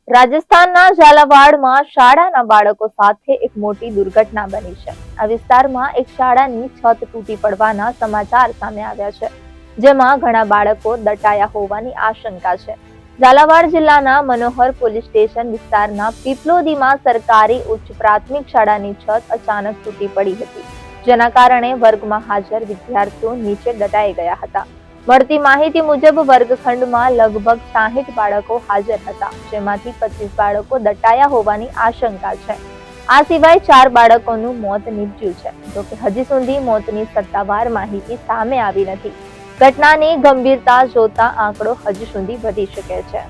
રાજસ્થાનના ઝાલાવાડમાં શાળાના બાળકો સાથે એક મોટી દુર્ઘટના બની છે। આ વિસ્તારમાં એક શાળાની છત તૂટી પડવાના સમાચાર સામે આવ્યા છે, જેમાં ઘણા બાળકો દટાયા હોવાની આશંકા છે। ઝાલાવાડ જિલ્લાના મનોહર પોલીસ સ્ટેશન વિસ્તારના પીપલોદીમાં સરકારી ઉચ્ચ પ્રાથમિક શાળાની છત અચાનક તૂટી પડી હતી, જેના કારણે વર્ગમાં હાજર વિદ્યાર્થીઓ નીચે દટાઈ ગયા હતા। મળતી માહિતી મુજબ વર્ગખંડમાં લગભગ 60 બાળકો હાજર હતા, જેમાંથી 25 બાળકો દટાયા હોવાની આશંકા છે। આ સિવાય 4 બાળકોનું મોત નીપજ્યું છે, જોકે હજી સુધી મોતની સત્તાવાર માહિતી સામે આવી નથી। ઘટનાની ગંભીરતા જોતા આંકડો હજી સુધી વધી શકે છે।